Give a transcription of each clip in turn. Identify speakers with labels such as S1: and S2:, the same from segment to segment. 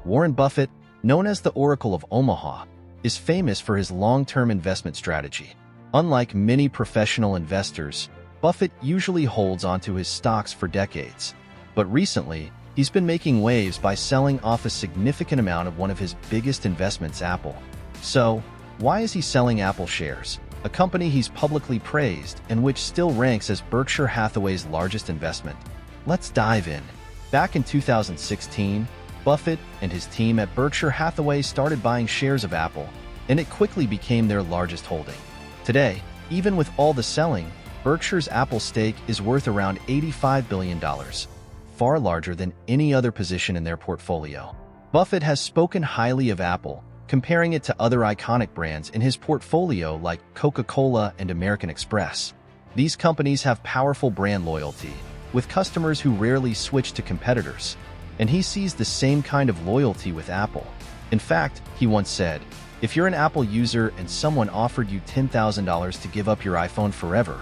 S1: Warren Buffett, known as the Oracle of Omaha, is famous for his long-term investment strategy. Unlike many professional investors, Buffett usually holds onto his stocks for decades. But recently, he's been making waves by selling off a significant amount of one of his biggest investments, Apple. So, why is he selling Apple shares, a company he's publicly praised and which still ranks as Berkshire Hathaway's largest investment? Let's dive in. Back in 2016, Buffett and his team at Berkshire Hathaway started buying shares of Apple, and it quickly became their largest holding. Today, even with all the selling, Berkshire's Apple stake is worth around $85 billion, far larger than any other position in their portfolio. Buffett has spoken highly of Apple, comparing it to other iconic brands in his portfolio like Coca-Cola and American Express. These companies have powerful brand loyalty, with customers who rarely switch to competitors, and he sees the same kind of loyalty with Apple. In fact, he once said, "If you're an Apple user and someone offered you $10,000 to give up your iPhone forever,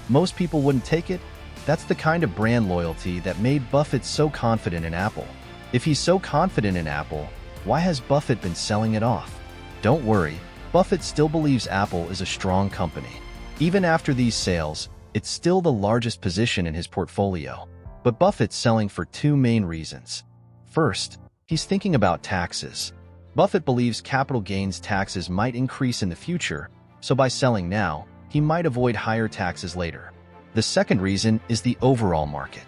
S1: most people wouldn't take it." That's the kind of brand loyalty that made Buffett so confident in Apple. If he's so confident in Apple, why has Buffett been selling it off? Don't worry, Buffett still believes Apple is a strong company. Even after these sales, it's still the largest position in his portfolio. But Buffett's selling for two main reasons. First, he's thinking about taxes. Buffett believes capital gains taxes might increase in the future, so by selling now, he might avoid higher taxes later. The second reason is the overall market.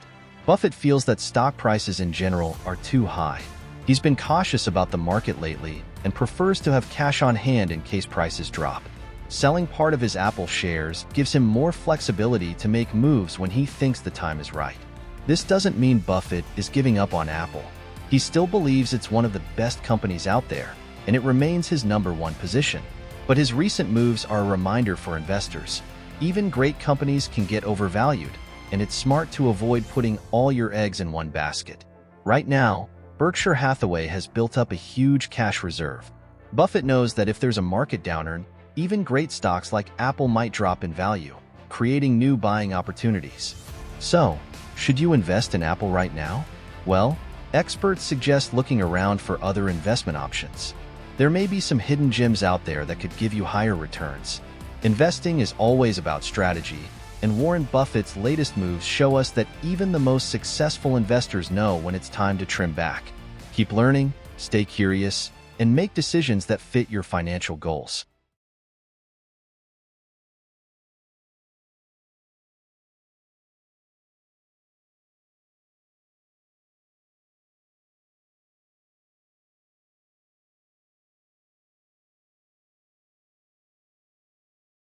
S1: Buffett feels that stock prices in general are too high. He's been cautious about the market lately and prefers to have cash on hand in case prices drop. Selling part of his Apple shares gives him more flexibility to make moves when he thinks the time is right. This doesn't mean Buffett is giving up on Apple. He still believes it's one of the best companies out there, and it remains his #1 position. But his recent moves are a reminder for investors. Even great companies can get overvalued, and it's smart to avoid putting all your eggs in one basket. Right now, Berkshire Hathaway has built up a huge cash reserve. Buffett knows that if there's a market downturn, even great stocks like Apple might drop in value, creating new buying opportunities. So, should you invest in Apple right now? Well, experts suggest looking around for other investment options. There may be some hidden gems out there that could give you higher returns. Investing is always about strategy, and Warren Buffett's latest moves show us that even the most successful investors know when it's time to trim back. Keep learning, stay curious, and make decisions that fit your financial goals.